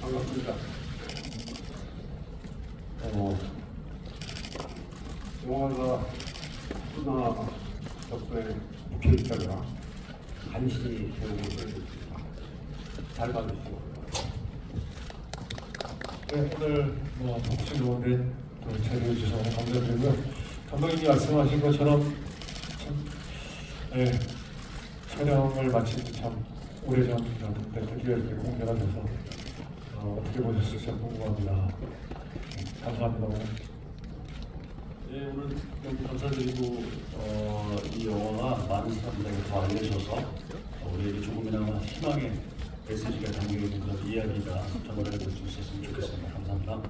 반갑습니다. 영화가 누나 덕분에 묵혀 있다가 간신히 배우고 있습니다. 잘 봐주시고. 네, 오늘 복수 좋은데 또 자리해 주셔서 감사드리고요. 감독님이 말씀하신 것처럼 참, 촬영을 마친 지 참 오래전이었는데 드디어 이렇게 공개가 돼서 어떻게 보셨을지 참 궁금합니다. 감사합니다. 오늘. 네, 오늘 너무 감사드리고 이 영화가 많은 사람들에게 더 알려져서 우리에게 조금이나마 희망의 메시지가 담겨있는 그런 이야기가 전달될 수 있었으면 좋겠습니다. 감사합니다.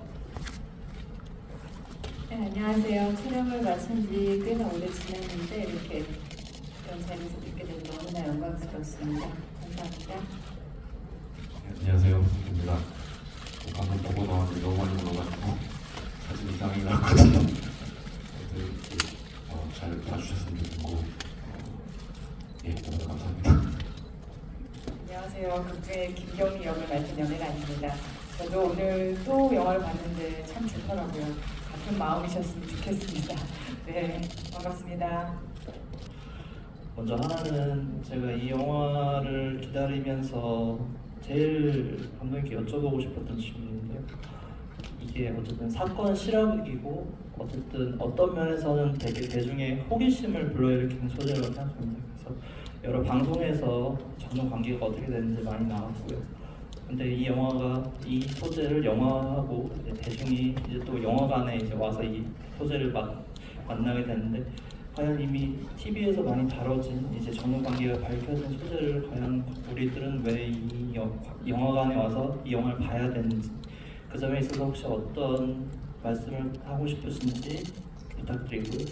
네, 안녕하세요. 촬영을 마친 지 꽤나 오래 지났는데 이렇게 이런 자리에서 뵙게 돼서 너무나 영광스럽습니다. 감사합니다. 네, 안녕하세요. 입니다. 방금 보고 나왔는데 너무 많이 물어가지고 사진 이상하게 나왔거든요. 잘 봐주셨으면 좋겠고 예, 너무 감사합니다. 안녕하세요. 극중의 김경희 역을 맡은 연예란입니다. 저도 오늘 또 영화를 봤는데 참 좋더라고요. 같은 마음이셨으면 좋겠습니다. 네, 반갑습니다. 먼저 하나는 제가 이 영화를 기다리면서 제일 감독님께 여쭤보고 싶었던 질문인데요. 이게 어쨌든 사건 실화이고 어쨌든 어떤 면에서는 되게 대중의 호기심을 불러일으키는 소재라고 생각합니다. 그래서 여러 방송에서 전후 관계가 어떻게 되는지 많이 나왔고요. 근데 이 영화가 이 소재를 영화하고 이제 대중이 이제 또 영화관에 이제 와서 이 소재를 만나게 되는데 과연 이미 TV에서 많이 다뤄진 이제 전후 관계가 밝혀진 소재를 과연 우리들은 왜 이 영화관에 와서 이 영화를 봐야 되는지 그 점에 있어서 혹시 어떤 말씀을 하고 싶으신지 부탁드리고요.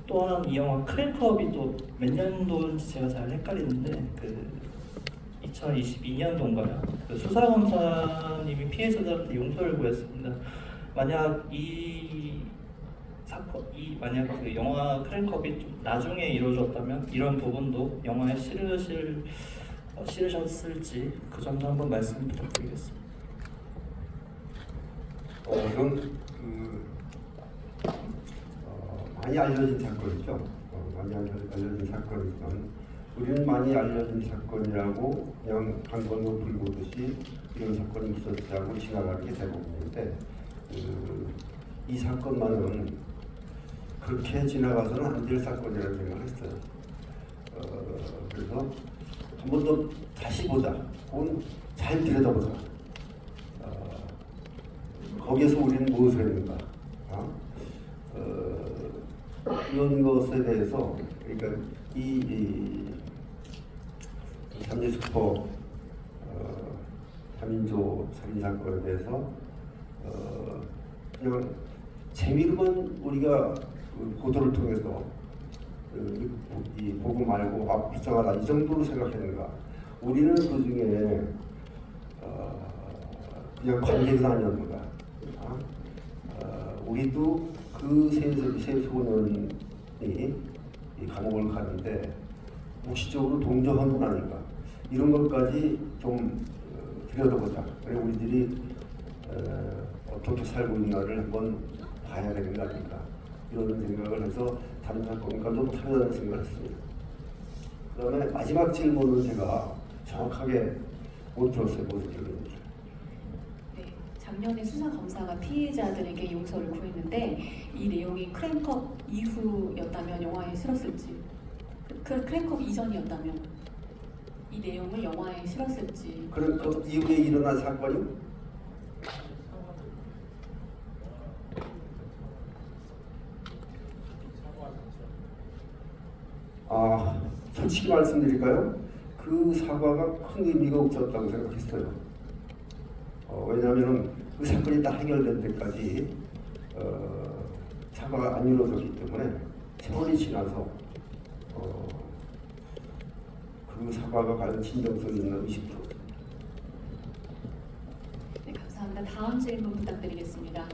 또 하나는 이 영화 크랭크업이 또 몇 년도인지 제가 잘 헷갈리는데 그 2022년도인가요? 그 수사검사님이 피해자들한테 용서를 구했습니다. 만약 이 사건, 만약 그 영화 크랭크업이 좀 나중에 이루어졌다면 이런 부분도 영화에 실으셨을지 그 점도 한번 말씀 부탁드리겠습니다. 우선 많이 알려진 사건이죠. 많이 알려진 사건이지만 우리는 많이 알려진 사건이라고 그냥 한번도 불보듯이 이런 사건이 있었다고 지나가는 게 대부분인데 이 사건만은 그렇게 지나가서는 안 될 사건이라는 생각을 했어요. 그래서 한 번 더 다시 보자, 혹은 잘 들여다보자. 거기에서 우리는 무엇을 했는가? 이런 것에 대해서, 그러니까 이 삼재 슈퍼 3인조 살인 사건에 대해서 그냥 재미로만 우리가 보도를 통해서 이 보고 말고 불쌍하다 이 정도로 생각했는가? 우리는 그 중에 그냥 관객은 아니었는가? 우리도 그 세 소년이 이 감옥을 가는데 묵시적으로 동조한 건 아닌가? 이런 것까지 좀 들여다보자. 그리고 우리들이 어떻게 살고 있나를 한번 봐야 되는 거 아닌가? 이런 생각을 해서 다른 사건과 좀 다르다는 생각을 했습니다. 그 다음에 마지막 질문은 제가 정확하게 못 들었어요. 무슨 질문인지. 네, 작년에 수사검사가 피해자들에게 용서를 구했는데 이 내용이 크랭크업 이후였다면 영화에 실었을지 그 크랭크업 이전이었다면 이 내용을 영화에 실었을지 그럼 그 이후에 일어난 사건이 솔직히 말씀드릴까요? 그 사과가 큰 의미가 없었다고 생각했어요. 왜냐하면 그 사건이 다 해결될 때까지 사과가 안 이루어졌기 때문에 세월이 지나서 그 사과가 과연 진정성이 있는 의심이 들었습니다. 네, 감사합니다. 다음 질문 부탁드리겠습니다.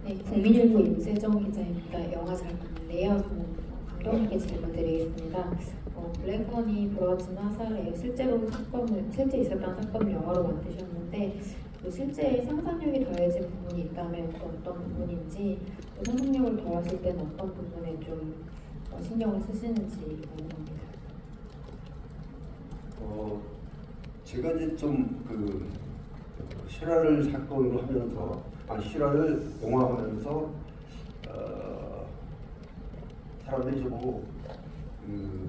네, 국민일보 임세정 기자입니다. 영화 잘 봤는데요. 김경희께 질문드리겠습니다. 블랙번이 불어진 화살에 실제 있었던 사건을 영화로 만드셨는데 실제 상상력이 더해진 부분이 있다면 어떤 부분인지 또 상상력을 더하실 때는 어떤 부분에 좀 신경을 쓰시는지 궁금합니다. 제가 이제 좀 실화를 사건으로 하면서, 실화를 영화하면서 사람들이 저보고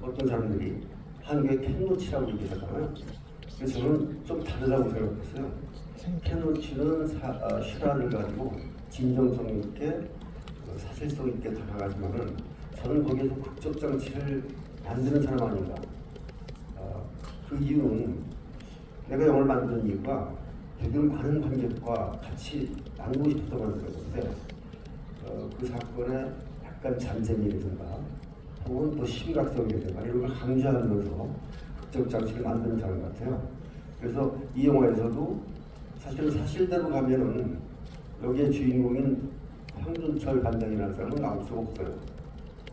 어떤 사람들이 한국의 캔노치라고 얘기하잖아요. 그래서 저는 좀 다르다고 생각했어요. 캔노치는 실화를 가지고 진정성 있게 사실성 있게 다가가지만은 저는 거기에서 극적 장치를 만드는 사람 아닌가. 그 이유는 내가 영화를 만드는 이유가 되게 많은 관객과 같이 나누고 싶어서 만드는 건데 그 사건에 약간 잔재미라든가 혹은 또 심각성이라든가 이런 걸 강조하면서 극적 장치를 만드는 사람 같아요. 그래서 이 영화에서도 사실은 사실대로 가면은 여기에 주인공인 황준철 반장이라는 사람은 나올 수가 없어요.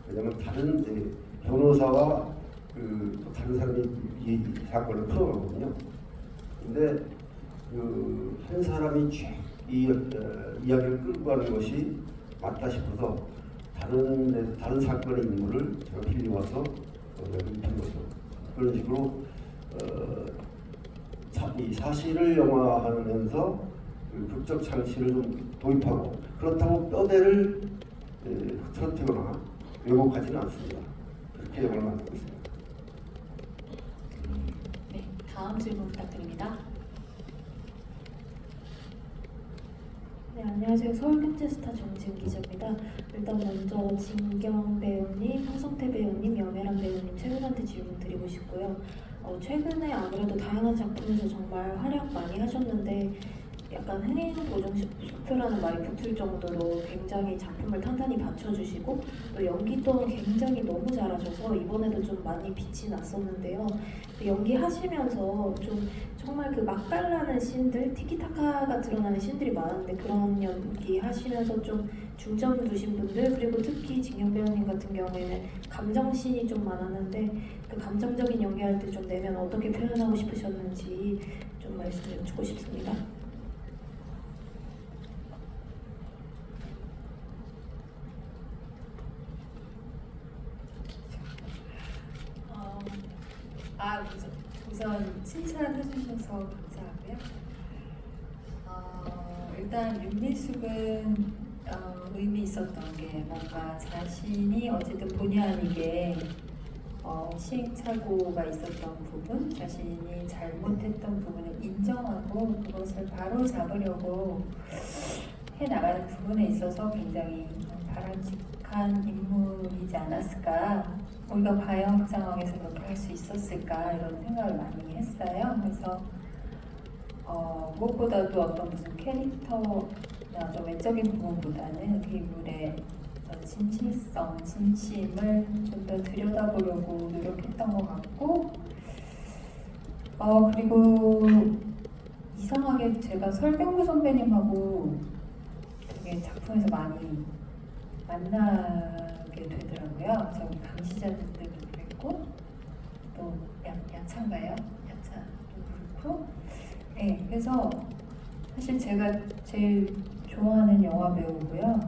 왜냐하면 다른 변호사와 또 다른 사람이 이 사건을 풀어가거든요. 근데 한 사람이 쭉 이야기를 끌고 가는 것이 맞다 싶어서 다른 사건의 인물을 제가 빌려와서 입힌 거죠. 그런 식으로 이 사실을 영화하면서 극적 장치를 좀 도입하고 그렇다고 뼈대를 흐트러뜨리거나 왜곡하지는 않습니다. 그렇게 영화를 만들고 있습니다. 네, 다음 질문 부탁드립니다. 네, 안녕하세요. 서울경제스타 정지은 기자입니다. 일단 먼저 진경 배우님, 황성태 배우님, 염혜란 배우님 세 분한테 질문 드리고 싶고요. 최근에 아무래도 다양한 작품에서 정말 활약 많이 하셨는데 약간 흥행 고정 슈퍼라는 말이 붙을 정도로 굉장히 작품을 탄탄히 받쳐주시고 또 연기도 굉장히 너무 잘하셔서 이번에도 좀 많이 빛이 났었는데요. 연기하시면서 좀 정말 그 맛깔나는 씬들, 티키타카가 드러나는 씬들이 많은데 그런 연기 하시면서 좀 중점 두신 분들 그리고 특히 진경 배우님 같은 경우에는 감정씬이 좀 많았는데 그 감정적인 연기할 때 좀 내면 어떻게 표현하고 싶으셨는지 좀 말씀 여쭙고 싶습니다. 우선 칭찬해 주셔서 감사하고요. 일단 윤미숙은 의미 있었던 게 뭔가 자신이 어쨌든 본의 아니게 시행착오가 있었던 부분, 자신이 잘못했던 부분을 인정하고 그것을 바로 잡으려고 해나가는 부분에 있어서 굉장히 바람직한 인물이지 않았을까. 우리가 과연 그 상황에서 그렇게 할 수 있었을까 이런 생각을 많이 했어요. 그래서 무엇보다도 어떤 무슨 캐릭터나 어떤 외적인 부분보다는 그 인물의 진실성, 진심을 좀 더 들여다보려고 노력했던 것 같고 그리고 이상하게 제가 설경구 선배님하고 되게 작품에서 많이 만나게 되더라고요. 저기 감시자들 때도 그랬고 또 야차인가요? 야차도 그렇고 네, 그래서 사실 제가 제일 좋아하는 영화 배우고요.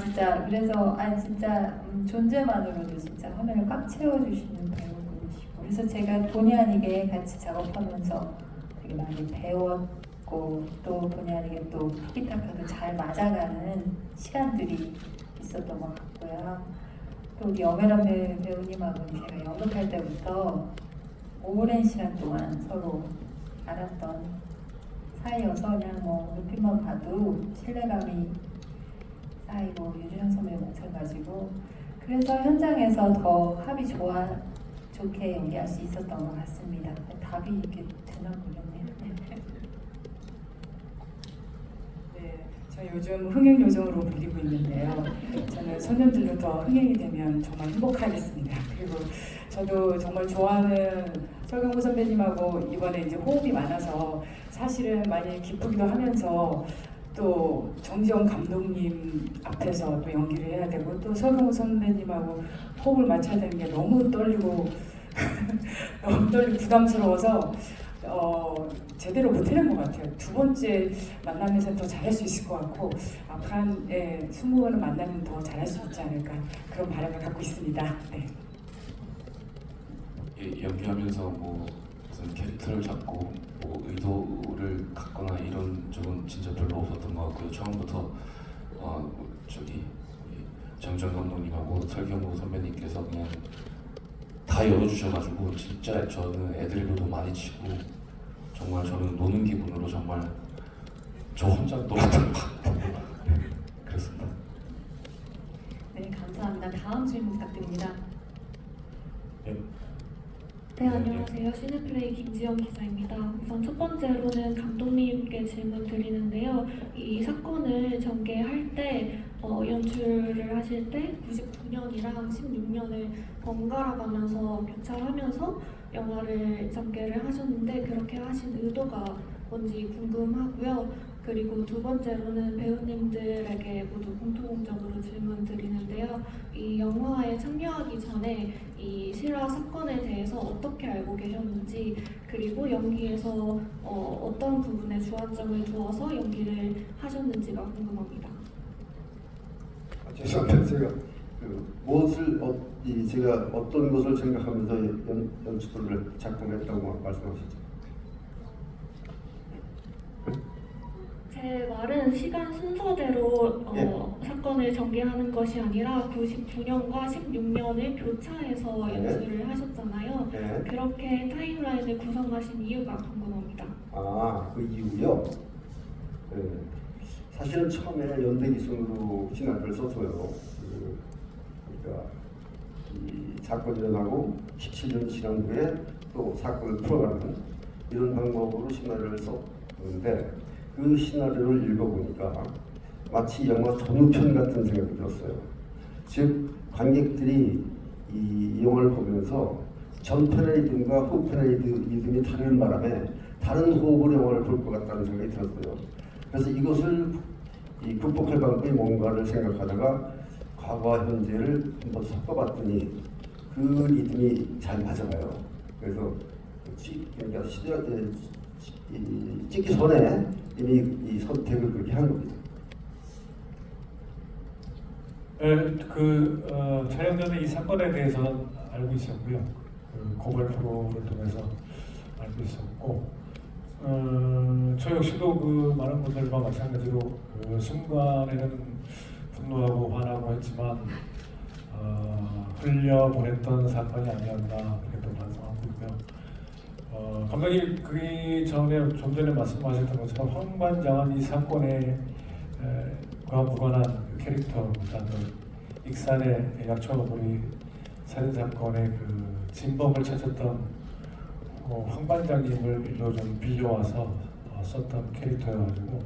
진짜 그래서 진짜 존재만으로도 진짜 화면을 꽉 채워주시는 배우분이시고 그래서 제가 본의 아니게 같이 작업하면서 되게 많이 배웠고 또 본의 아니게 또 티키타카도 잘 맞아가는 시간들이 있었던 것 같고요. 또 우리 염혜란 배우님하고는 제가 연극할 때부터 오랜 시간 동안 서로 알았던 사이여서 그냥 눈빛만 봐도 신뢰감이 쌓이고 유준현 선배님 마찬가지고 그래서 현장에서 더 합이 좋게 연기할 수 있었던 것 같습니다. 답이 이렇게 되나 모르겠네요. 네, 저 요즘 흥행 요정으로 불리고 있는데요. 저는 소년들도 더 흥행이 되면 정말 행복하겠습니다. 그리고 저도 정말 좋아하는 설경구 선배님하고 이번에 이제 호흡이 많아서 사실은 많이 기쁘기도 하면서 또 정지영 감독님 앞에서 또 연기를 해야 되고 또 서경호 선배님하고 호흡을 맞춰야 되는 게 너무 떨리고 너무 떨리고 부담스러워서 제대로 못해낸 것 같아요. 두 번째 만남에서 더 잘할 수 있을 것 같고 앞으로 한 20번을 만나면 더 잘할 수 있지 않을까 그런 바람을 갖고 있습니다. 네. 연기하면서 뭐 무슨 캐릭터를 잡고 뭐 의도를 갖거나 이런 적은 진짜 별로 없었던 것 같고요. 처음부터 저기 정정 감독님하고 설경호 선배님께서 그냥 다 열어주셔가지고 진짜 저는 애드리브도 많이 치고 정말 저는 노는 기분으로 정말 저 혼자 놀았던 것 같아요. 네, 그렇습니다. 네, 감사합니다. 다음 질문 부탁드립니다. 네, 안녕하세요. 시네플레이 김지영 기자입니다. 우선 첫 번째로는 감독님께 질문 드리는데요. 이 사건을 전개할 때 연출을 하실 때 99년이랑 16년을 번갈아 가면서 교차하면서 영화를 전개를 하셨는데 그렇게 하신 의도가 뭔지 궁금하고요. 그리고 두 번째로는 배우님들에게 모두 공통적으로 질문 드리는데요. 이 영화에 참여하기 전에 이 실화 사건에 대해서 어떻게 알고 계셨는지 그리고 연기에서 어떤 부분에 주안점을 두어서 연기를 하셨는지가 궁금합니다. 죄송합니다. 제가 제가 어떤 것을 생각하면서 연출을 작품했다고 말씀하시죠? 제 말은 시간 순서대로 예. 사건을 전개하는 것이 아니라 99년과 16년을 교차해서 연출을 하셨잖아요. 네. 그렇게 타임라인을 구성하신 이유가 궁금합니다. 그 이유요? 네. 사실은 처음에 연대기순으로 시나리오를 썼어요. 그러니까 이 사건이 일어나고 17년 지난 후에 또 사건을 풀어가는 이런 방법으로 시나리오를 썼는데 그 시나리오를 읽어보니까 마치 영화 전후편 같은 생각이 들었어요. 즉 관객들이 이 영화를 보면서 전편의 리듬과 후편의 리듬이 다른 바람에 다른 호흡으로 영화를 볼 것 같다는 생각이 들었어요. 그래서 이것을 극복할 방법이 뭔가를 생각하다가 과거와 현재를 한번 섞어봤더니 그 리듬이 잘 맞아가요. 그래서 그러니까 찍기 전에 이미 이 선택을 그렇게 한 겁니다. 촬영 전에 이 사건에 대해서는 알고 있었고요. 고발 프로를 통해서 알고 있었고, 저 역시도 많은 분들과 마찬가지로 순간에는 분노하고 화나고 했지만 흘려보냈던 사건이 아니었나 그렇게 또 반성하고 있고요. 감독님 그 좀 전에 말씀하셨던 것처럼 황반장은 이 사건에 과 무관한 캐릭터보다는 익산의 약초거리 살인 사건의 그 진범을 찾았던 황반장님을 일로 좀 빌려와서 썼던 캐릭터여가지고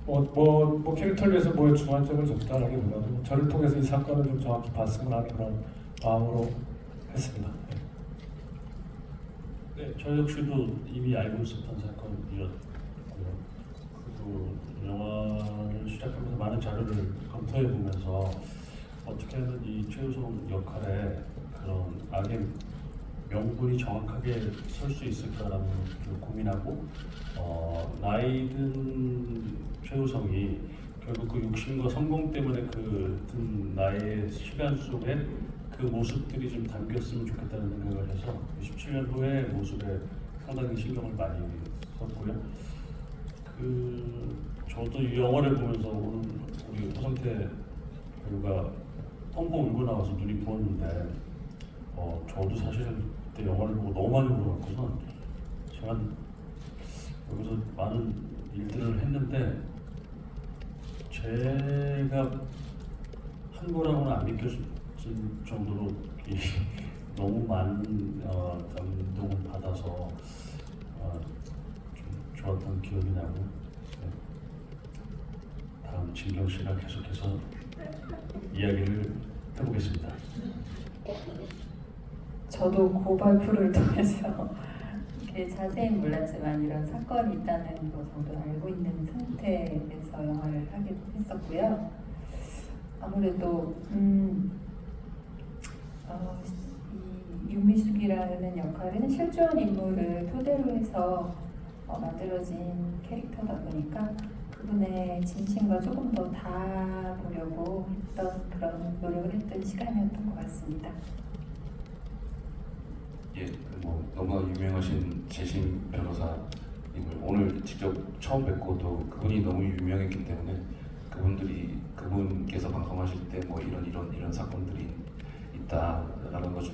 뭐 캐릭터를 위해서 뭐에 주안점을 줬다라기보다도 저를 통해서 이 사건을 좀 정확히 봤으면 하는 그런 마음으로 했습니다. 네, 저 역시도 이미 알고 있었던 사건이었고요. 그리고 영화를 시작하면서 많은 자료를 검토해 보면서 어떻게 하면 이 최우성 역할에 그런 악의 명분이 정확하게 설 수 있을까라는 걸 고민하고 나이든 최우성이 결국 그 욕심과 성공 때문에 그 든 나이의 시간 속에 그 모습들이 좀 담겼으면 좋겠다는 생각을 해서 27년 후의 모습에 상당히 신경을 많이 썼고요. 저도 이 영화를 보면서 오늘 우리 허성태 배우가 펑펑 울고 나와서 눈이 부었는데 저도 사실 그때 영화를 보고 너무 많이 울어갖고서 제가 여기서 많은 일들을 했는데 제가 한 거라고는 안 믿겨질 정도로 너무 많은 감동을 받아서 좀 좋았던 기억이 나고 다음 진경 씨랑 계속해서 이야기를 해보겠습니다. 저도 고발 프로를 통해서 자세히는 몰랐지만 이런 사건이 있다는 거 정도 알고 있는 상태에서 영화를 하게 했었고요. 아무래도 이 윤미숙이라는 역할은 실존 인물을 토대로 해서 만들어진 캐릭터다 보니까 그분의 진심과 조금 더 닿아보려고 했던 그런 노력을 했던 시간이었던 것 같습니다. 예, 뭐 너무나 유명하신 재심 변호사님을 오늘 직접 처음 뵙고 또 그분이 너무 유명했기 때문에 그분께서 방송하실 때 뭐 이런 사건들이 있다라는 것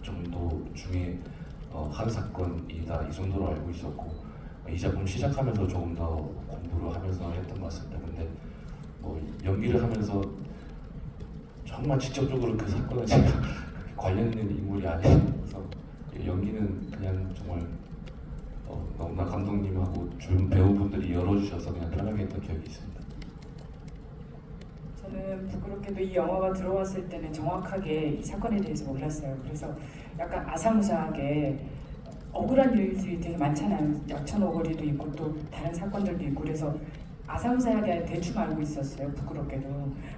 정도 중에 한 사건이다 이 정도로 알고 있었고 이 작품 시작하면서 조금 더 공부를 하면서 했던 것 같습니다. 근데 뭐 연기를 하면서 정말 직접적으로 그 사건에 제가 관련 있는 인물이 아니어서 연기는 그냥 정말 너무나 감독님하고 주변 배우분들이 열어주셔서 그냥 편하게 했던 기억이 있습니다. 저는 부끄럽게도 이 영화가 들어왔을 때는 정확하게 이 사건에 대해서 몰랐어요. 그래서 약간 아사무사하게 억울한 일들이 되게 많잖아요. 약천 오거리도 있고 또 다른 사건들도 있고 그래서 아사무사하게 대충 알고 있었어요. 부끄럽게도.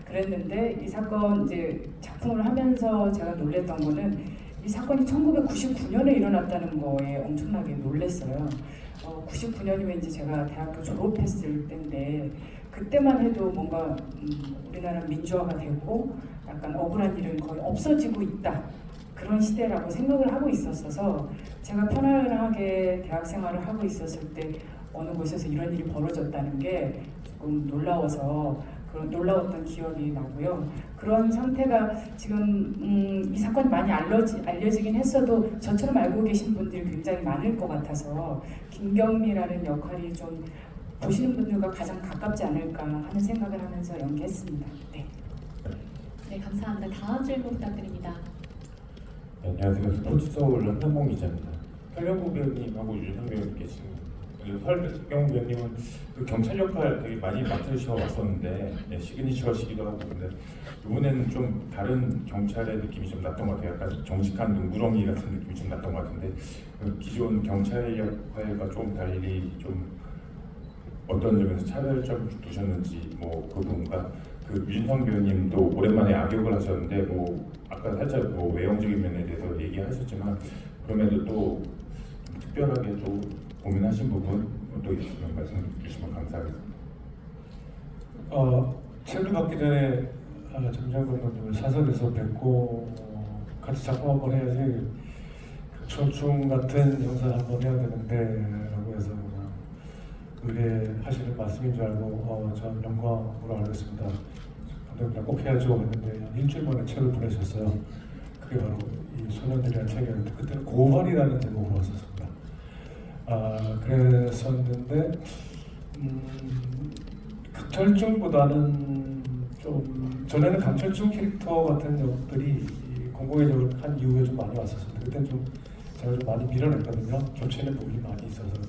그랬는데 이 사건 이제 작품을 하면서 제가 놀랬던 거는 이 사건이 1999년에 일어났다는 거에 엄청나게 놀랐어요. 99년이면 이제 제가 대학교 졸업했을 때인데 그때만 해도 뭔가 우리나라 민주화가 되고 약간 억울한 일은 거의 없어지고 있다. 그런 시대라고 생각을 하고 있었어서 제가 편안하게 대학 생활을 하고 있었을 때 어느 곳에서 이런 일이 벌어졌다는 게 조금 놀라웠던 기억이 나고요. 그런 상태가 지금 이 사건이 많이 알려지긴 했어도 저처럼 알고 계신 분들이 굉장히 많을 것 같아서 김경미라는 역할이 좀 보시는 분들과 가장 가깝지 않을까 하는 생각을 하면서 연기했습니다. 네. 네, 감사합니다. 다음 질문 부탁드립니다. 네, 안녕하세요. 스포츠서울 한상봉 기자입니다. 설경구 배우님하고 윤상 배우님께 지금 설경구 배우님은 그 경찰 역할 되게 많이 맡으셔 왔었는데 네, 시그니처시기도 하고 근데 이번에는 좀 다른 경찰의 느낌이 좀 났던 것 같아요. 약간 정직한 눈구렁이 같은 느낌이 좀 났던 것 같은데 그 기존 경찰 역할과 좀 달리 좀 어떤 점에서 차별점을 두셨는지 뭐 그 부분과 그 윤상 배우님도 오랜만에 악역을 하셨는데 뭐 아까 살짝 뭐 외형적인 면에 대해서 얘기하셨지만 그럼에도 또 특별하게 또 고민하신 부분 또 있으면 말씀 주시면 감사하겠습니다. 책을 받기 전에 정재영 감독님을 사석에서 뵙고 같이 작품 한번 해야지 철중 같은 영상을 한번 해야 되는데 라고 해서 의뢰하시는 말씀인 줄 알고 전 영광으로 알고 있습니다. 감독님 꼭 해야죠 했는데 일주일 만에 책을 보내셨어요. 그게 바로 이 소년들이라는 책이었는데 그때는 고발이라는 제목으로 왔었습니다. 그랬었는데 강철중보다는 좀 전에는 강철중 캐릭터 같은 역들이 공공의적을 한 이후에 좀 많이 왔었습니다. 그때는 좀 제가 좀 많이 밀어냈거든요. 겹치는 부분이 많이 있어서. 근데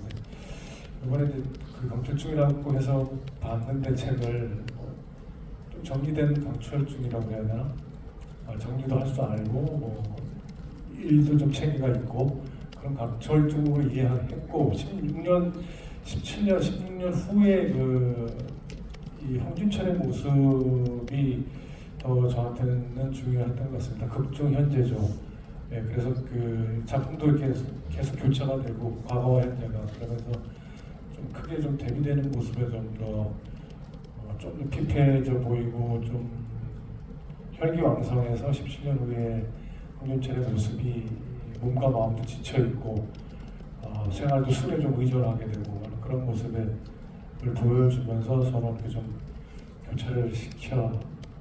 이번에 이제 그 강철중이라고 해서 봤는데 책을 좀 정리된 강철중이라고 해야 되나? 정리도 할 줄 알고 뭐 일도 좀 체계가 있고 그런 강철중으로 이해했고 17년 후에 이 홍준철의 모습이 더 저한테는 중요했던 것 같습니다. 극중 현재죠. 네, 그래서 그 작품도 이렇게 계속 교차가 되고 과거와 현재가 그러면서 좀 크게 좀 대비되는 모습에 좀 피폐해져 보이고 좀 혈기왕성해서 17년 후에 홍준철의 모습이 몸과 마음도 지쳐 있고 생활도 술에 좀 의존하게 되고 그런 모습을 보여주면서 서로 이렇게 좀 교차를 시켜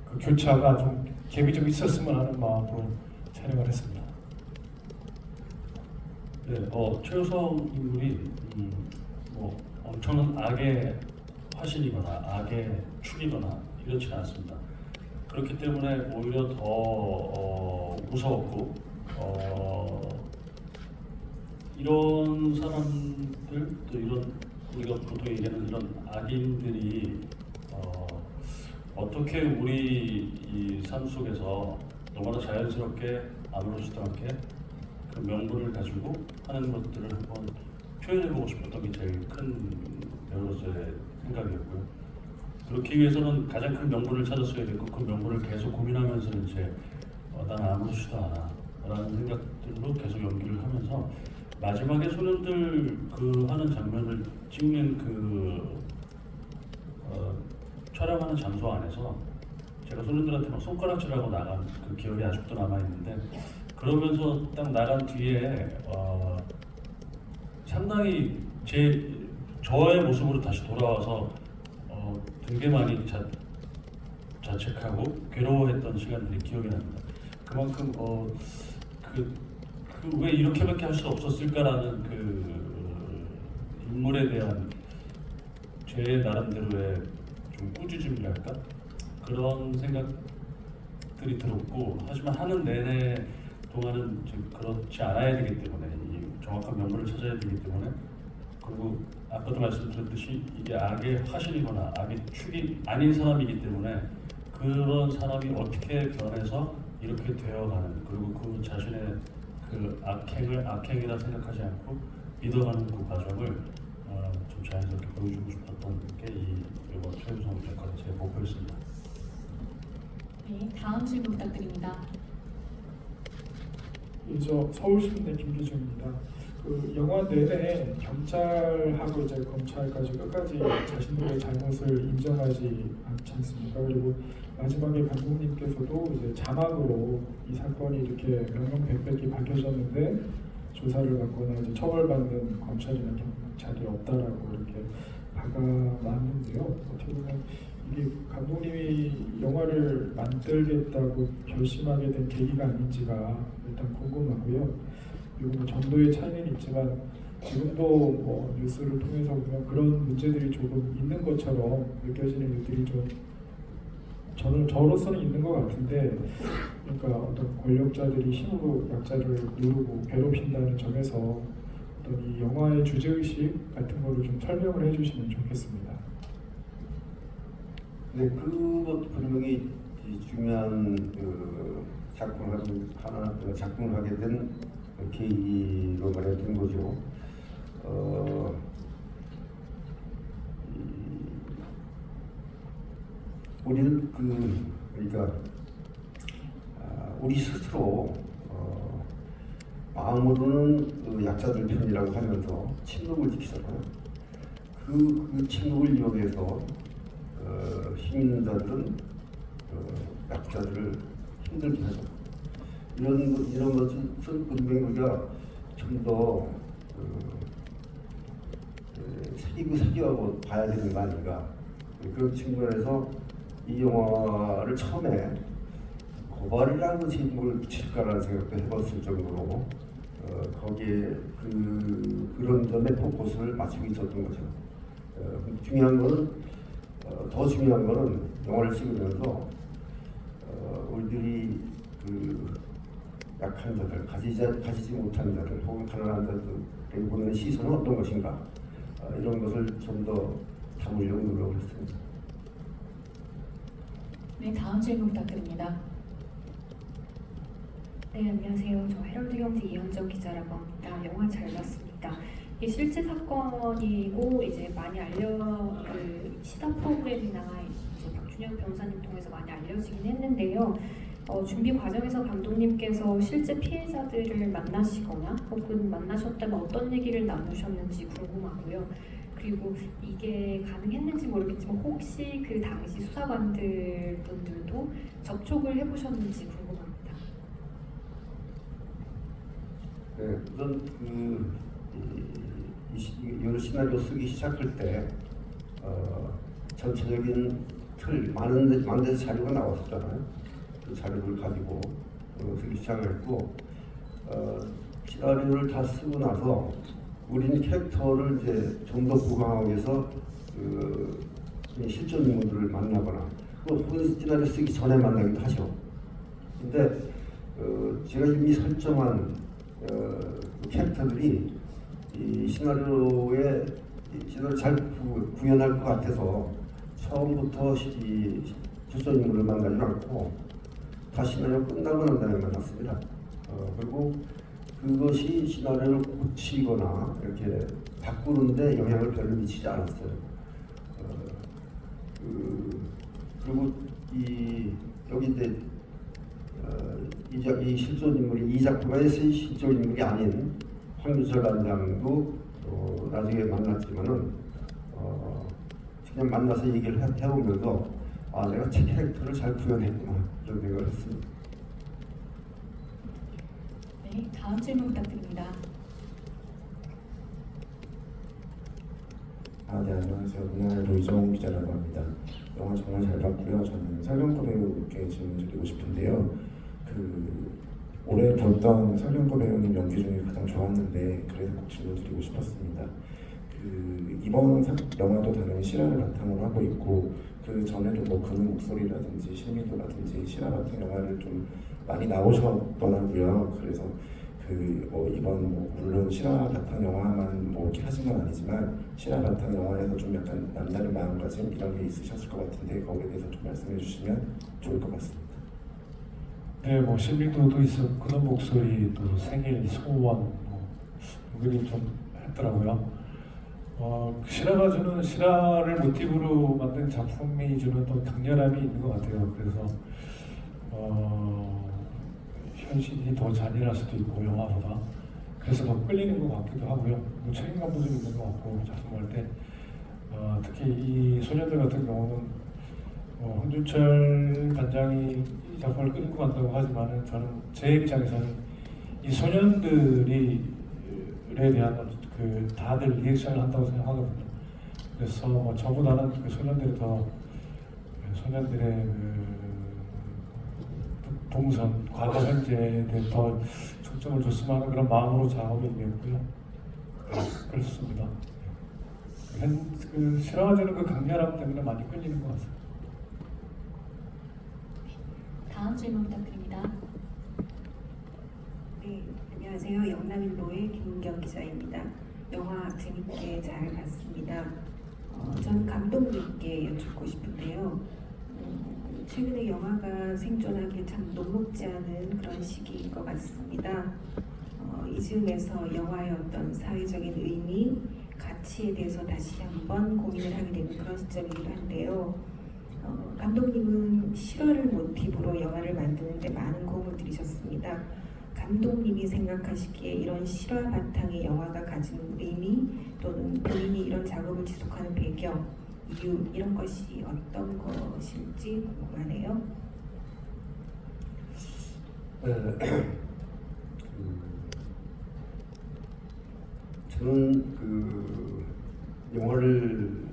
그 교차가 좀 갭이 좀 있었으면 하는 마음으로 촬영을 했습니다. 네, 최우성 인물이 뭐 엄청난 악의 화신이거나 악의 축이거나 이렇지 않습니다. 그렇기 때문에 오히려 더 무서웠고 이런 사람들 또 이런 우리가 보통 얘기하는 이런 악인들이 어떻게 우리 이 삶 속에서 너무나 자연스럽게 아무렇지도 않게 그 명분을 가지고 하는 것들을 한번 표현해보고 싶었던 게 제일 큰 배우로서의 생각이었고요. 그렇기 위해서는 가장 큰 명분을 찾았어야 됐고 그 명분을 계속 고민하면서 이제 난 아무렇지도 않아 라는 생각들로 계속 연기를 하면서 마지막에 소년들 그 하는 장면을 찍는 촬영하는 장소 안에서 제가 소년들한테 막 손가락질하고 나간 그 기억이 아직도 남아있는데 그러면서 딱 나간 뒤에 상당히 저의 모습으로 다시 돌아와서 되게 많이 자책하고 괴로워했던 시간들이 기억이 납니다. 그만큼 왜 이렇게밖에 할 수 없었을까라는 그 인물에 대한 제 나름대로의 좀 꾸짖음이랄까 그런 생각들이 들었고 하지만 하는 내내 동안은 지금 그렇지 않아야 되기 때문에 이 정확한 명분을 찾아야 되기 때문에 그리고 아까도 말씀드렸듯이 이게 악의 화신이거나 악의 축이 아닌 사람이기 때문에 그런 사람이 어떻게 변해서 이렇게 되어가는 그리고 그 자신의 그 악행을 악행이라 생각하지 않고 믿어가는 그 과정을 좀 자연스럽게 보여주고 싶었던 게 이번 최우성 작가의 제 목표였습니다. 네, 다음 질문 부탁드립니다. 저 서울시민의 김기중입니다. 그 영화 내내 경찰하고 이제 검찰까지 끝까지 자신들의 잘못을 인정하지 않지 않습니까? 그리고 마지막에 감독님께서도 이제 자막으로 이 사건이 이렇게 명명백백히 밝혀졌는데 조사를 받거나 이제 처벌받는 검찰이나 경찰이 없다라고 이렇게 박아놨는데요. 어떻게 보면 이게 감독님이 영화를 만들겠다고 결심하게 된 계기가 아닌지가 일단 궁금하고요. 그리고 뭐 정도의 차이는 있지만 지금도 뭐 뉴스를 통해서 보면 그런 문제들이 조금 있는 것처럼 느껴지는 일들이 좀 저로서는 있는 것 같은데, 그러니까 어떤 권력자들이 힘으로 약자를 누르고 괴롭힌다는 점에서 어떤 이 영화의 주제의식 같은 거를 좀 설명을 해주시면 좋겠습니다. 네, 그것도 분명히 중요한 그 작품을 하게 된 계기로 마련된 거죠. 우리는 그러니까 우리 스스로 마음으로는 그 약자들 편이라고 하면서 침묵을 지키잖아요. 그 침묵을 이용해서 힘 있는 자들은 약자들을 힘들게 하죠. 이런 것은 분명히 우리가 좀 더 새기고 봐야 되는 거 아닌가. 그런 측면에서 이 영화를 처음에 고발이라는 것이 뭘 붙일까라는 생각도 해봤을 정도로 거기에 그런 점에 포커스를 맞추고 있었던 거죠. 더 중요한 거는 영화를 찍으면서 우리들이 그 약한 자들, 가지지 못한 자들, 혹은 가난한 자들에게 보는 시선은 어떤 것인가, 이런 것을 좀 더 담으려고 노력을 했습니다. 네, 다음 질문 부탁드립니다. 네, 안녕하세요. 저 헤럴드 경제 이현정 기자라고 합니다. 영화 잘 봤습니다. 이게 실제 사건이고 이제 많이 그 시사 프로그램이나 이제 박준영 변호사님 통해서 많이 알려지긴 했는데요. 준비 과정에서 감독님께서 실제 피해자들을 만나시거나 혹은 만나셨다면 어떤 얘기를 나누셨는지 궁금하고요. 그리고 이게 가능했는지 모르겠지만 혹시 그 당시 수사관들 분들도 접촉을 해보셨는지 궁금합니다. 네, 우선 이 시나리오 쓰기 시작할 때 전체적인 틀 많은 데서 자료가 나왔었잖아요. 그 자료를 가지고 쓰기 시작을 했고 시나리오를 다 쓰고 나서 우리는 캐릭터를 이제 좀 더 부강하기 위해서 실존 인물들을 만나거나 혹은 시나리오 쓰기 전에 만나기도 하죠. 근데 제가 이미 설정한 캐릭터들이 이 시나리오를 잘 구현할 것 같아서 처음부터 이 실존 인물을 만나지 않고 다 시나리오 끝나고 난 다음에 만났습니다. 그리고 그것이 시나리오를 고치거나 이렇게 바꾸는데 영향을 별로 미치지 않았어요. 그리고 여기 이제 이 실존 인물이 이 작품의 실존 인물이 아닌 황준철 단장도 나중에 만났지만은 그냥 만나서 얘기를 해보면서 내가 제 캐릭터를 잘 구현했구나 이런 생각을 했습니다. 네, 다음 질문 부탁드립니다. 네, 안녕하세요. 문화의 이정훈 기자라고 합니다. 영화 정말 잘 봤고요. 저는 설경구 배우께 질문 드리고 싶은데요. 올해 봤던 설경구 배우님 연기 중에 가장 좋았는데 그래서 꼭 질문 드리고 싶었습니다. 이번 영화도 당연히 실화를 바탕으로 하고 있고 그 전에도 뭐 그는 목소리라든지 신미도라든지 실화 바탕 영화를 좀 많이 나오셨더라고요. 그래서 이번 물론 실화 바탕 영화만 이렇게 하신 건 아니지만 실화 바탕 영화에서 좀 약간 남다른 마음가짐 이런 게 있으셨을 것 같은데 거기에 대해서 좀 말씀해 주시면 좋을 것 같습니다. 네, 뭐 신비도도 있었고 그런 목소리 또 생일 소원 은근히 좀 했더라고요. 실화가 주는 실화를 모티브로 만든 작품이 주는 또 강렬함이 있는 것 같아요. 그래서 현실이 더 잔인할 수도 있고 영화보다 그래서 더 끌리는 것 같기도 하고요. 책임감도 좀 있는 것 같고 작품할 때 특히 이 소년들 같은 경우는 황준철 단장이 이 작품을 끌고 간다고 하지만은 저는 제 입장에서는 이 소년들에 대한 다들 리액션을 한다고 생각하거든요. 그래서 저보다는 소년들이 더 소년들의 동선, 과거, 현재에 대해 더 초점을 줬으면 하는 그런 마음으로 작업이 됐고요. 그렇습니다. 실화가 되는 그 강렬함 때문에 많이 끌리는 것 같습니다. 다음 질문 부탁드립니다. 네, 안녕하세요. 영남일보의 김은경 기자입니다. 영화 재밌게 잘 봤습니다. 저는 감독님께 여쭙고 싶은데요. 최근에 영화가 생존하기 참 녹록지 않은 그런 시기인 것 같습니다. 이 즈음에서 영화의 어떤 사회적인 의미, 가치에 대해서 다시 한번 고민을 하게 되는 그런 시점이기도 한데요. 감독님은 실화를 모티브로 영화를 만드는데 많은 공을 들이셨습니다. 감독님이 생각하시기에 이런 실화 바탕의 영화가 가진 의미 또는 본인이 이런 작업을 지속하는 배경, 이유 이런 것이 어떤 것일지 궁금하네요. 저는 영화를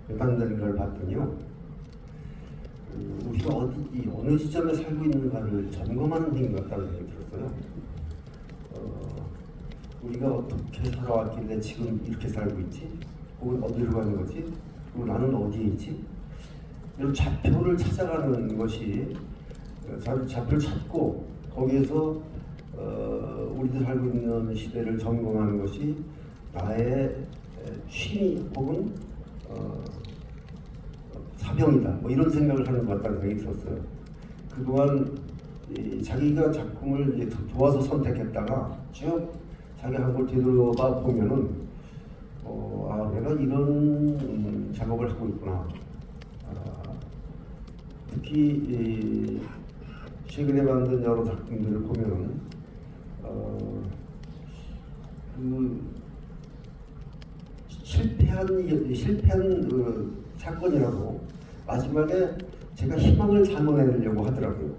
만드는 걸 봤더니요. 우리가 어느 시점에 살고 있는가를 점검하는 힘 같다는 생각이 들었어요. 우리가 어떻게 살아왔길래 지금 이렇게 살고 있지? 혹은 어디로 가는 거지? 그리고 나는 어디에 있지? 이런 좌표를 찾아가는 것이 좌표를 찾고 거기에서 우리도 살고 있는 시대를 점검하는 것이 나의 취미 혹은 사명이다. 이런 생각을 하는 것 같다는 생각이 들었어요. 그동안 자기가 작품을 이제 도와서 선택했다가 쭉 자기 한 걸 되돌아봐 보면은 내가 이런 작업을 하고 있구나. 특히 최근에 만든 여러 작품들을 보면은 실패한 사건이라도 마지막에 제가 희망을 담아내려고 하더라고요.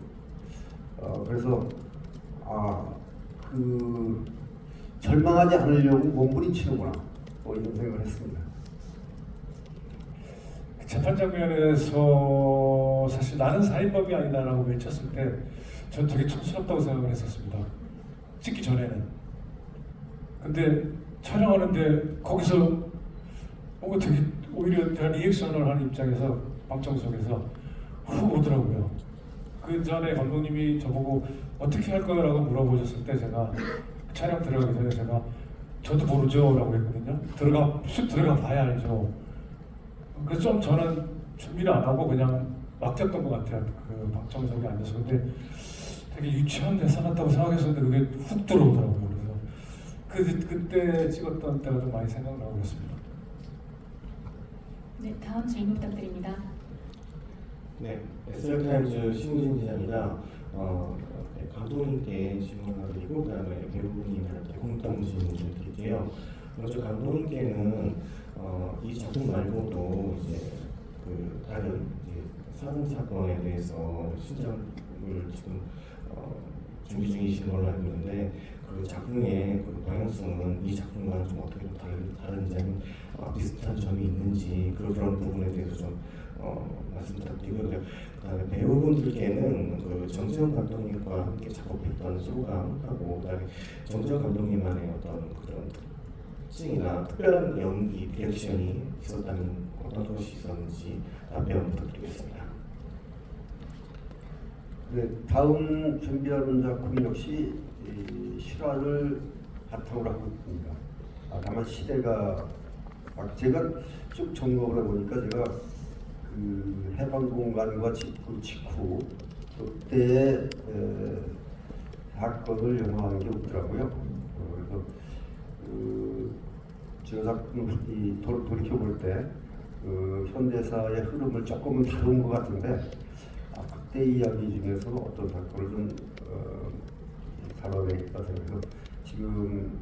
그래서 절망하지 않으려고 몸부림치는구나. 이런 생각을 했습니다. 재판 장면에서 사실 나는 살인범이 아니다라고 외쳤을 때 전 되게 촌스럽다고 생각을 했었습니다. 찍기 전에는. 근데 촬영하는데 거기서 뭔가 되게 오히려 제가 리액션을 하는 입장에서 방청석에서 훅 오더라고요. 그 전에 감독님이 저보고 어떻게 할 거라고 물어보셨을 때 제가 촬영 들어가기 전에 제가 저도 모르죠 라고 했거든요. 들어가 봐야 알죠. 그래서 좀 저는 준비를 안 하고 그냥 맡겼던 것 같아요. 그 방청석에 앉아서. 근데 되게 유치한 대사 같다고 생각했었는데 그게 훅 들어오더라고요. 그래서 그때 찍었던 때가 좀 많이 생각나고 그랬습니다. 네, 다음 질문 부탁드립니다. 네, SR타임즈 신우진 기자입니다. 감독님께 질문 하나 드리고 그다음에 배우님한테 공통 질문 좀 드릴게요. 먼저 감독님께는 이 작품 말고도 이제 그 다른 이제 사건 사건에 대해서 신작을 지금 준비 중이신 걸로 알고 있는데 그 작품의 그 방향성은 이 작품과는 좀 어떻게 다른지 아니면 비슷한 점이 있는지 그런 부분에 대해서 좀 말씀 부탁드리고요. 그다음에 배우분들께는 그 정지영 감독님과 함께 작업했던 소감하고 그다음에 정지영 감독님만의 어떤 그런 특징이나 특별한 연기 리액션이 있었다면 어떤 것이 있었는지 답변 부탁드리겠습니다. 네, 다음 준비하는 작품 역시 이 실화를 바탕으로 하고 있습니다. 다만 시대가 제가 쭉 점검을 해보니까 제가 그 해방공간과 직후 그때의 사건을 영화한 게 없더라고요. 그래서 저 작품을 돌이켜 볼 때 현대사의 흐름을 조금은 다룬 것 같은데 그때 이야기 중에서 어떤 사건을 좀 다뤄내겠다 생각해서 지금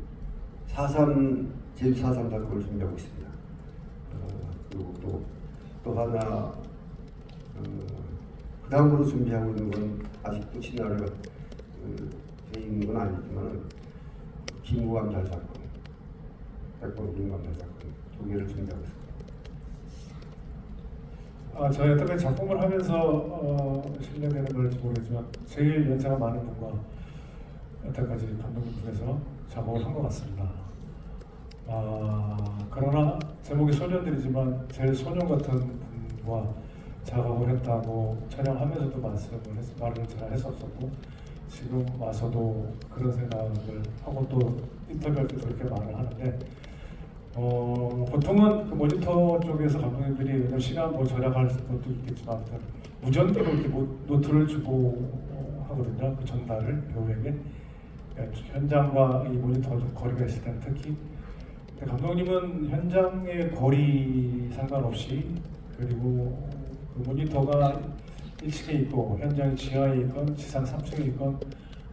제주 4.3 사건을 준비하고 있습니다. 그리고 또 하나 그 다음으로 준비하고 있는 건 아직도 시나리오가 돼 있는 건 아니지만 김구암살 사건, 백범 김구암살 사건 두 개를 준비하고 있습니다. 저희 어떻게 작품을 하면서 실례되는 걸지 모르겠지만 제일 연차가 많은 분과 여태까지 감독님 중에서 작업을 한 것 같습니다. 그러나 제목이 소년들이지만 제일 소년 같은 분과 작업을 했다고 촬영하면서도 말을 잘 했었었고 지금 와서도 그런 생각을 하고 또 인터뷰할 때 그렇게 말을 하는데 보통은 그 모니터 쪽에서 감독님들이 시간 절약할 것도 있겠지만 무전기로 이렇게 노트를 주고 하거든요. 그 전달을 배우에게 현장과 이 모니터가 좀 거리가 있을 때는 특히 감독님은 현장의 거리 상관없이 그리고 그 모니터가 1층에 있고 현장이 지하에 있건 지상 3층에 있건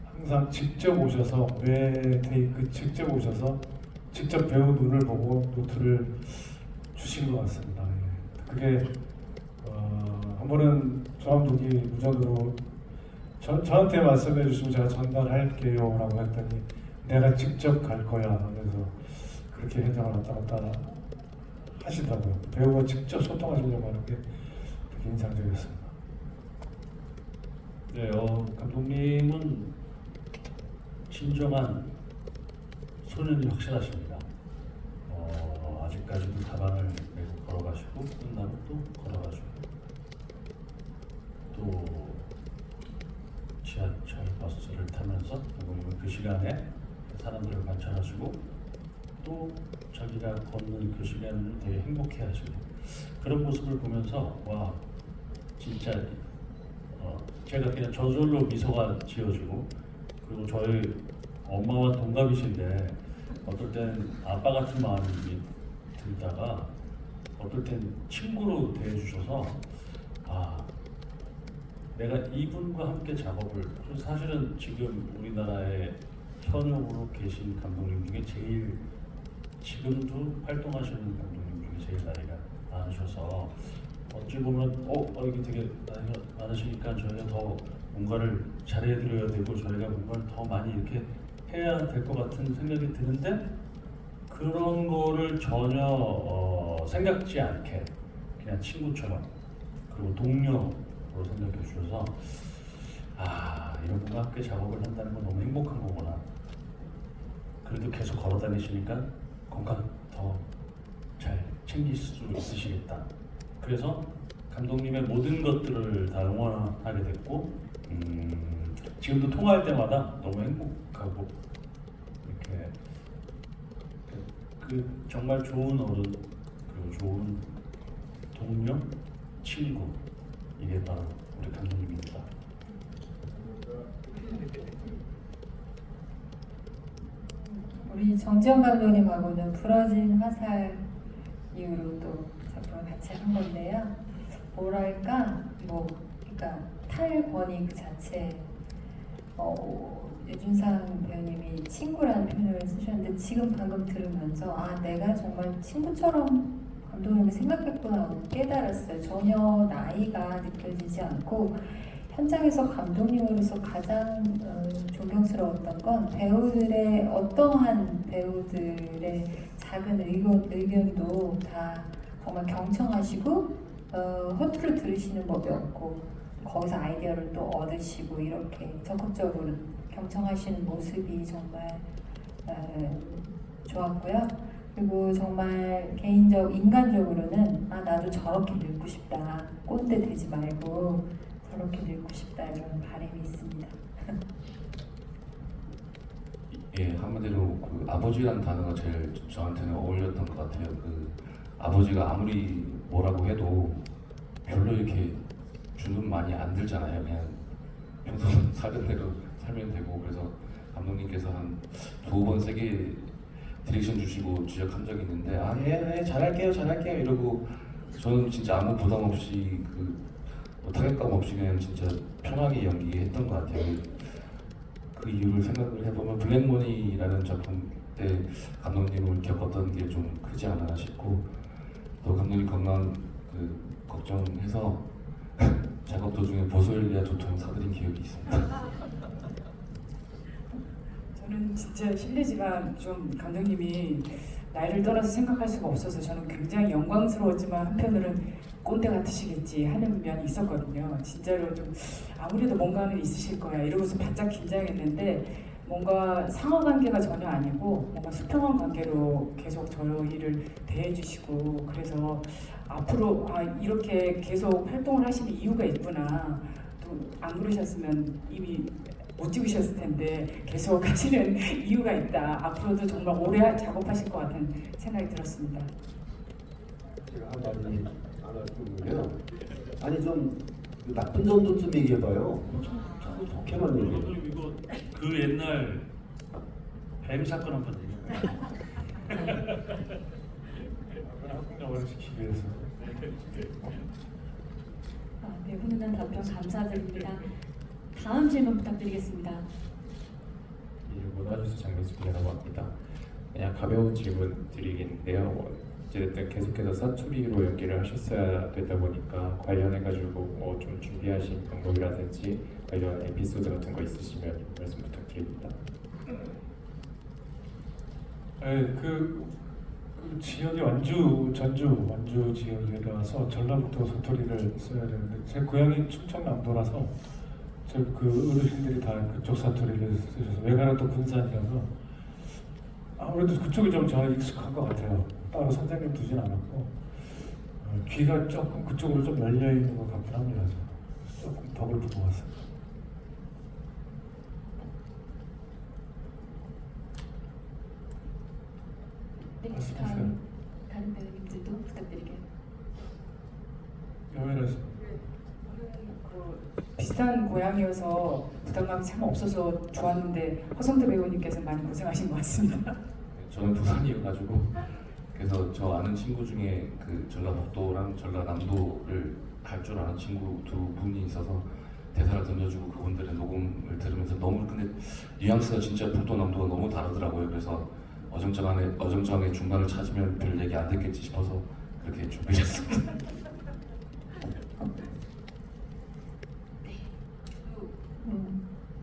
항상 직접 오셔서 테이크 직접 오셔서 직접 배우 눈을 보고 노트를 주신 것 같습니다. 그게 한 번은 저 감독이 무전으로 저한테 말씀해 주시면 제가 전달할게요 라고 했더니 내가 직접 갈 거야 하면서 그렇게 현장을 왔다 갔다 하시더라고요. 배우가 직접 소통하시려고 하는 게 되게 인상적이었습니다. 네, 감독님은 진정한 소년이 확실하십니다. 아직까지도 가방을 메고 걸어가시고 끝나고 또 걸어가시고 또 지하철 버스를 타면서 감독님은 그 시간에 사람들을 관찰하시고 또 자기가 걷는 그 시간을 되게 행복해하시고 그런 모습을 보면서 와 진짜 제가 그냥 저절로 미소가 지어지고 그리고 저희 엄마와 동갑이신데 어떨 땐 아빠 같은 마음이 들다가 어떨 땐 친구로 대해주셔서 내가 이분과 함께 작업을 사실은 지금 우리나라에 현역으로 계신 감독님 중에 제일 지금도 활동하시는 감독님 중에 제일 나이가 많으셔서 어찌 보면 이게 되게 나이가 많으시니까 저희가 더 뭔가를 잘해드려야 되고 저희가 뭔가를 더 많이 이렇게 해야 될 것 같은 생각이 드는데 그런 거를 전혀 생각지 않게 그냥 친구처럼 그리고 동료로 생각해 주셔서 이런 분과 함께 작업을 한다는 건 너무 행복한 거구나. 그래도 계속 걸어 다니시니까 건강 더 잘 챙길 수 있으시겠다. 그래서 감독님의 모든 것들을 다 응원하게 됐고 지금도 통화할 때마다 너무 행복하고 이렇게 그 정말 좋은 어른 그리고 좋은 동료, 친구 이게 바로 우리 감독님입니다. 우리 정지영 감독님하고는 부러진 화살 이후로 또 작품을 같이 한 건데요. 뭐랄까, 그러니까 탈권위 그 자체, 유준상 배우님이 친구라는 표현을 쓰셨는데 지금 방금 들으면서 내가 정말 친구처럼 감독님을 생각했구나 깨달았어요. 전혀 나이가 느껴지지 않고 현장에서 감독님으로서 가장 존경스러웠던 건 배우들의 어떠한 배우들의 작은 의견도 다 정말 경청하시고 허투루 들으시는 법이 없고 거기서 아이디어를 또 얻으시고 이렇게 적극적으로 경청하시는 모습이 정말 좋았고요. 그리고 정말 인간적으로는 나도 저렇게 늙고 싶다. 꼰대 되지 말고 저렇게 늙고 싶다 이런 바람이 있습니다. 예, 한마디로 그 아버지라는 단어가 제일 저한테는 어울렸던 것 같아요. 그 아버지가 아무리 뭐라고 해도 별로 이렇게 주는 많이 안 들잖아요. 그냥 평소 살던 대로 살면 되고. 그래서 감독님께서 한 2번, 3개 디렉션 주시고 지적한 적이 있는데 예, 잘할게요 이러고 저는 진짜 아무 부담 없이 뭐 타격감 없이 그냥 진짜 편하게 연기했던 것 같아요. 그 이유를 생각을 해보면 블랙머니라는 작품 때 감독님을 겪었던 게 좀 크지 않나 싶고, 또 감독님 건강 걱정해서 작업 도중에 보소일리아 두통 사드린 기억이 있습니다. 저는 진짜 실례지만 좀 감독님이 나이를 떠나서 생각할 수가 없어서 저는 굉장히 영광스러웠지만 한편으로는 꼰대 같으시겠지 하는 면이 있었거든요. 진짜로 좀 아무래도 뭔가는 있으실 거야 이러고서 바짝 긴장했는데 뭔가 상하 관계가 전혀 아니고 뭔가 수평한 관계로 계속 저희를 대해주시고, 그래서 앞으로 이렇게 계속 활동을 하시는 이유가 있구나. 또 안 그러셨으면 이미 못 찍으셨을 텐데 계속 하시는 이유가 있다. 앞으로도 정말 오래 작업하실 것 같은 생각이 들었습니다. 제가 한 말이 하나 좀 아니 좀 나쁜 점도 좀 얘기해봐요. 자꾸 좋게만 얘기해. 감독님 이거 그 옛날 뱀 사건 한번 얘기해요. 학군영화를 지키기 위해서. 네, 훈훈한 답변 감사드립니다. 다음 질문 부탁드리겠습니다. 문화주스 장민수이라고 합니다. 그냥 가벼운 질문 드리겠는데요. 어쨌든 계속해서 사투리로 연기를 하셨어야 되다 보니까 관련해가지고 좀 준비하신 방법이라든지 관련 에피소드 같은 거 있으시면 말씀 부탁드립니다. 네, 그 지역이 전주 지역이라서 전라북도 사투리를 써야 되는데 제 고향이 충청남도라서 그 어르신들이 다 그쪽 사투리를 쓰셔서 외가는 또 군산이라서 아무래도 그쪽이 좀 저는 익숙한 것 같아요. 따로 선생님 두진 않았고 귀가 조금 그쪽으로 좀 열려 있는 것 같긴 합니다. 조금 덕을 두고 왔어요. 네, 다른 배우님들도 부탁드릴게요. 여면에서 비슷한 고향이어서 부담감이 참 없어서 좋았는데 허성태 배우님께서 많이 고생하신 것 같습니다. 저는 부산이어가지고 그래서 저 아는 친구 중에 그 전라북도랑 전라남도를 갈 줄 아는 친구 2분이 있어서 대사를 던져주고 그분들의 녹음을 들으면서 너무 근데 뉘앙스가 진짜 북도 남도가 너무 다르더라고요. 그래서 어정쩡하게 중간을 찾으면 별 얘기 안 듣겠지 싶어서 그렇게 준비를 했습니다.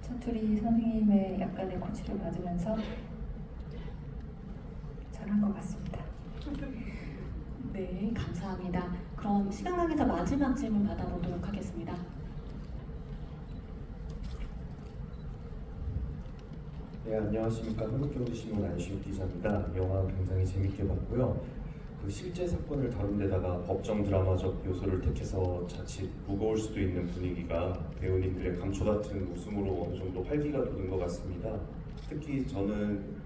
사투리 선생님의 약간의 코치를 받으면서 잘한 것 같습니다. 네, 감사합니다. 그럼 시간 관계상 마지막 질문 받아보도록 하겠습니다. 네, 안녕하십니까. 한국경제신문 안시욱 기자입니다. 영화 굉장히 재밌게 봤고요. 그 실제 사건을 다룬 데다가 법정 드라마적 요소를 택해서 자칫 무거울 수도 있는 분위기가 배우님들의 감초 같은 웃음으로 어느 정도 활기가 도는 것 같습니다. 특히 저는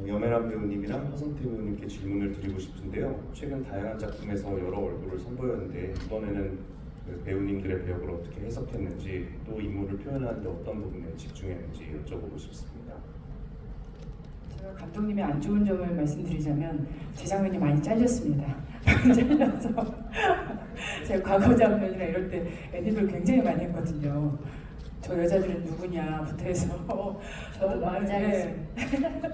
여메란 배우님이랑 허성태 배우님께 질문을 드리고 싶은데요. 최근 다양한 작품에서 여러 얼굴을 선보였는데 이번에는 그 배우님들의 배역을 어떻게 해석했는지, 또 인물을 표현하는데 어떤 부분에 집중했는지 여쭤보고 싶습니다. 제가 감독님의 안 좋은 점을 말씀드리자면 제 장면이 많이 잘렸습니다. 많이 잘려서 제가 과거 장면이나 이럴 때 애드립을 굉장히 많이 했거든요. 저 여자들은 누구냐부터 해서 저도 많이 잘렸습니다.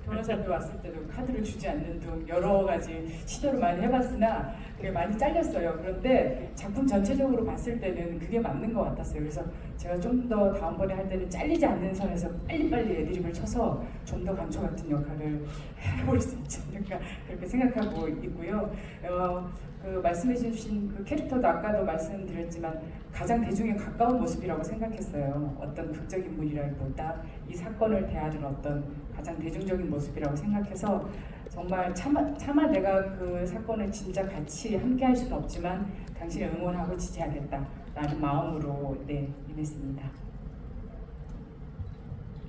변호사들 왔을 때도 카드를 주지 않는 등 여러 가지 시도를 많이 해봤으나 그게 많이 잘렸어요. 그런데 작품 전체적으로 봤을 때는 그게 맞는 것 같았어요. 그래서 제가 좀 더 다음번에 할 때는 잘리지 않는 선에서 빨리빨리 애드립을 쳐서 좀 더 감초 같은 역할을 해볼 수 있지 않을까 그렇게 생각하고 있고요. 그 말씀해주신 그 캐릭터도 아까도 말씀드렸지만 가장 대중에 가까운 모습이라고 생각했어요. 어떤 극적 인물이라기보다 이 사건을 대하는 어떤 가장 대중적인 모습이라고 생각해서 정말 차마 내가 그 사건을 진짜 같이 함께 할 수는 없지만 당신을 응원하고 지지하겠다라는 마음으로 임했습니다.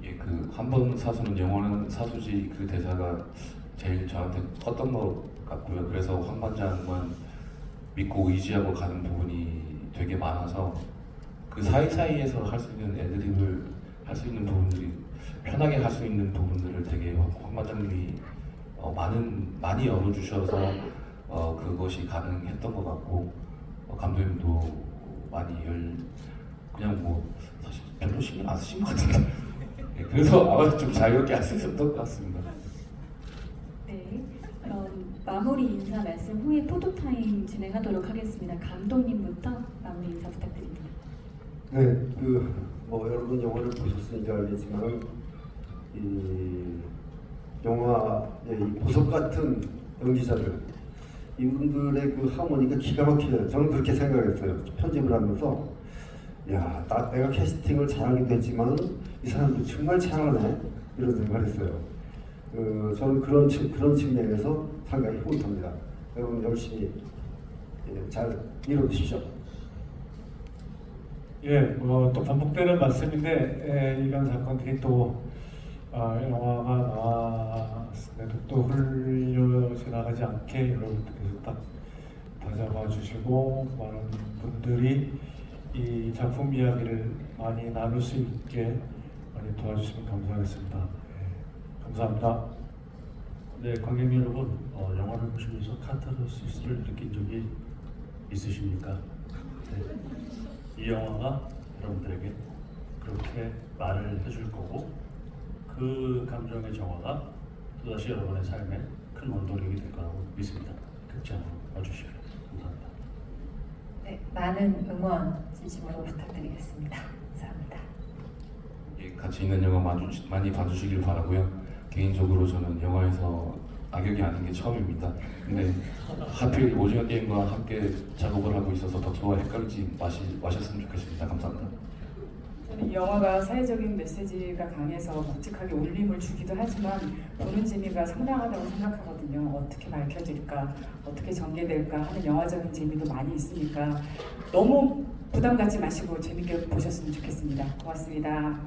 예, 그 한 번 사수는 영원한 사수지 그 대사가 제일 저한테 컸던 것 같고요. 그래서 황 반장만 믿고 의지하고 가는 부분이 되게 많아서 그 사이사이에서 할 수 있는 애드립을 할 수 있는 부분들이 편하게 할 수 있는 부분들을 되게 황 반장님이 많이 열어주셔서 그것이 가능했던 것 같고 감독님도 많이 그냥 뭐 사실 별로 신경 안 쓰신 것 같은데 네, 그래서 아마 좀 자유롭게 할 수 있었던 것 같습니다. 네, 그럼 마무리 인사 말씀 후에 포토타임 진행하도록 하겠습니다. 감독님부터 마무리 인사 부탁드립니다. 네, 여러분 영화를 보셨으니까 알겠지만 이 영화의 이 보석 같은 연기자들 이분들의 그 하모니가 기가 막히네요. 저는 그렇게 생각했어요. 편집을 하면서 야, 내가 캐스팅을 잘하기도 했지만 이 사람들 정말 잘하네 이런 생각을 했어요. 저는 그런 측면에서 상당히 뿌듯합니다. 여러분 열심히 잘 이뤄주십시오. 예, 또 반복되는 말씀인데 이런 사건들이 또 영화가 나왔는데도 또 흘려 지나가지 않게 여러분들께서 딱 다잡아 주시고 많은 분들이 이 작품 이야기를 많이 나눌 수 있게 많이 도와주시면 감사하겠습니다. 네, 감사합니다. 네, 관객 여러분, 영화를 보시면서 카타르시스를 느낀 적이 있으십니까? 네. 이 영화가 여러분들에게 그렇게 말을 해줄 거고 그 감정의 정화가 또다시 여러분의 삶에 큰 원동력이 될 거라고 믿습니다. 극장으로 와주시길 감사합니다. 네, 많은 응원 진심으로 부탁드리겠습니다. 감사합니다. 예, 같이 있는 영화 많이 봐주시길 바라고요. 개인적으로 저는 영화에서 악역이 아닌 게 처음입니다. 근데 하필 오징어 게임과 함께 작업을 하고 있어서 덕소와 헷갈리지 마셨으면 좋겠습니다. 감사합니다. 저는 이 영화가 사회적인 메시지가 강해서 묵직하게 울림을 주기도 하지만 보는 재미가 상당하다고 생각하거든요. 어떻게 밝혀질까, 어떻게 전개될까 하는 영화적인 재미도 많이 있으니까 너무 부담 갖지 마시고 재밌게 보셨으면 좋겠습니다. 고맙습니다.